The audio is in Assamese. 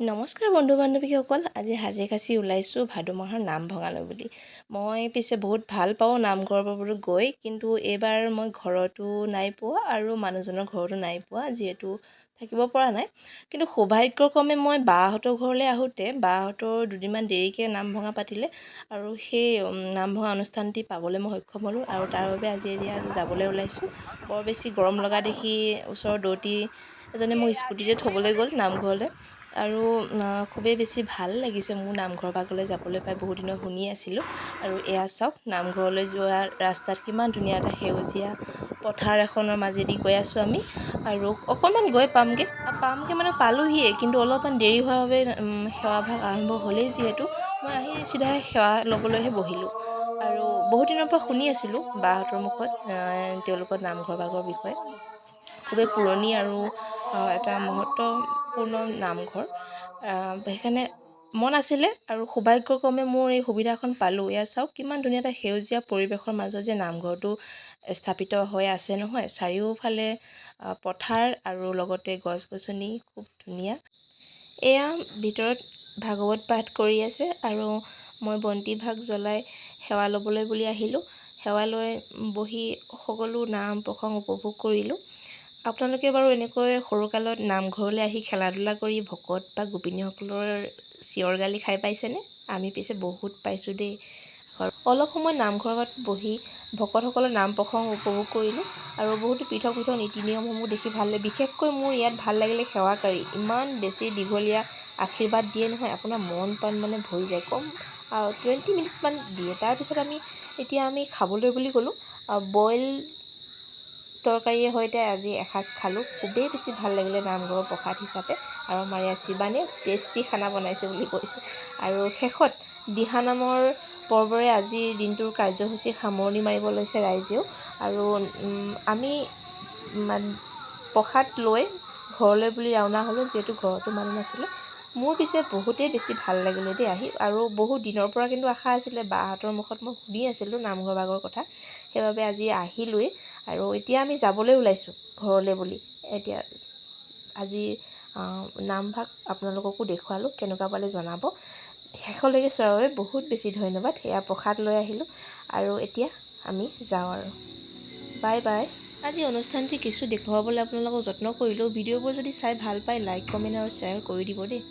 নমস্কাৰ বন্ধু বান্ধৱীসকল, আজি সাজি কাচি ওলাইছোঁ ভাদ মাহৰ নাম ভঙালৈ বুলি। মই পিছে বহুত ভাল পাওঁ নামঘৰবোৰত গৈ, কিন্তু এইবাৰ মই ঘৰতো নাই পোৱা আৰু মানুহজনৰ ঘৰতো নাই পোৱা, যিহেতু থাকিব পৰা নাই। কিন্তু সৌভাগ্যক্ৰমে মই বাহঁতৰ ঘৰলৈ আহোঁতে বাহঁতৰ দুদিনমান দেৰিকৈ নাম ভঙা পাতিলে আৰু সেই নাম ভঙা অনুষ্ঠানটি পাবলৈ মই সক্ষম হ'লোঁ আৰু তাৰ বাবে আজি এতিয়া যাবলৈ ওলাইছোঁ। বৰ বেছি গৰম লগা দেখি ওচৰৰ দৌতি এজনে মোক স্কুটিতে থ'বলৈ গ'ল নামঘৰলৈ। আৰু খুবেই বেছি ভাল লাগিছে মোৰ নামঘৰ ভাগলৈ যাবলৈ পাই, বহুত দিনৰ শুনি আছিলোঁ। আৰু এয়া চাওক, নামঘৰলৈ যোৱা ৰাস্তাত কিমান ধুনীয়া এটা সেউজীয়া পথাৰ এখনৰ মাজেদি গৈ আছোঁ আমি। আৰু অকণমান গৈ পামগৈ মানে পালোহিয়ে, কিন্তু অলপমান দেৰি হোৱাৰ বাবে সেৱাভাগ আৰম্ভ হ'লেই যিহেতু মই আহি চিধাই সেৱা ল'বলৈহে বহিলোঁ। আৰু বহুত দিনৰ পৰা শুনি আছিলোঁ বাহঁতৰ মুখত তেওঁলোকৰ নামঘৰ ভাগৰ বিষয়ে। খুবেই পুৰণি আৰু এটা মহত্বপূৰ্ণ নামঘৰ, সেইকাৰণে মন আছিলে আৰু সৌভাগ্যক্ৰমে মোৰ এই সুবিধাখন পালোঁ। এয়া চাওক, কিমান ধুনীয়া এটা সেউজীয়া পৰিৱেশৰ মাজত যে নামঘৰটো স্থাপিত হৈ আছে নহয়। চাৰিওফালে পথাৰ আৰু লগতে গছ গছনি খুব ধুনীয়া। এয়া ভিতৰত ভাগৱত পাঠ কৰি আছে আৰু মই বন্তি ভাগ জ্বলাই সেৱা ল'বলৈ বুলি আহিলোঁ। সেৱা লৈ বহি সকলো নাম প্ৰসংগ উপভোগ কৰিলোঁ। আপোনালোকে বাৰু এনেকৈ সৰুকালত নামঘৰলৈ আহি খেলা ধূলা কৰি ভকত বা গোপিনীসকলৰ চিঞৰ গালি খাই পাইছেনে? আমি পিছে বহুত পাইছোঁ দেই। অলপ সময় নামঘৰত বহি ভকতসকলৰ নাম প্ৰসংগ উপভোগ কৰিলোঁ আৰু বহুতো পৃথক পৃথক নীতি নিয়মসমূহ দেখি ভাল লাগে। বিশেষকৈ মোৰ ইয়াত ভাল লাগিলে সেৱাকাৰী ইমান বেছি দীঘলীয়া আশীৰ্বাদ দিয়ে নহয়, আপোনাৰ মন প্ৰাণ মানে ভৰি যায়। কম 20 মিনিটমান দিয়ে। তাৰপিছত এতিয়া আমি খাবলৈ বুলি গ'লোঁ। বইল তৰকাৰীৰ সৈতে আজি এসাঁজ খালোঁ। খুবেই বেছি ভাল লাগিলে নামঘৰৰ প্ৰসাদ হিচাপে। আৰু আমাৰ ইয়াত শিৱানে টেষ্টি খানা বনাইছে বুলি কৈছে। আৰু শেষত দিহানামৰ পৰ্বৰে আজিৰ দিনটোৰ কাৰ্যসূচী সামৰণি মাৰিব লৈছে ৰাইজেও। আৰু আমি প্ৰসাদ লৈ ঘৰলৈ বুলি ৰাওনা হ'লোঁ, যিহেতু ঘৰতো মানুহ নাছিলে। মোৰ পিছে বহুতেই বেছি ভাল লাগিলে দেই আহি। আৰু বহু দিনৰ পৰা কিন্তু আশা আছিলে, বাহঁতৰ মুখত মই শুনি আছিলোঁ নামঘৰ ভাগৰ কথা, সেইবাবে আজি আহিলোঁৱেই। আৰু এতিয়া আমি যাবলৈ ওলাইছোঁ ঘৰলৈ বুলি। এতিয়া আজিৰ নামভাগ আপোনালোককো দেখুৱালোঁ, কেনেকুৱা পালে জনাব। শেষলৈকে চোৱাৰ বাবে বহুত বেছি ধন্যবাদ। এয়া প্ৰসাদ লৈ আহিলোঁ আৰু এতিয়া আমি যাওঁ আৰু বাই বাই। আজি অনুষ্ঠানটি কিছু দেখুৱাবলৈ আপোনালোকক যত্ন কৰিলোঁ। ভিডিঅ'বোৰ যদি চাই ভাল পায়, লাইক কমেণ্ট আৰু শ্বেয়াৰ কৰি দিব দেই।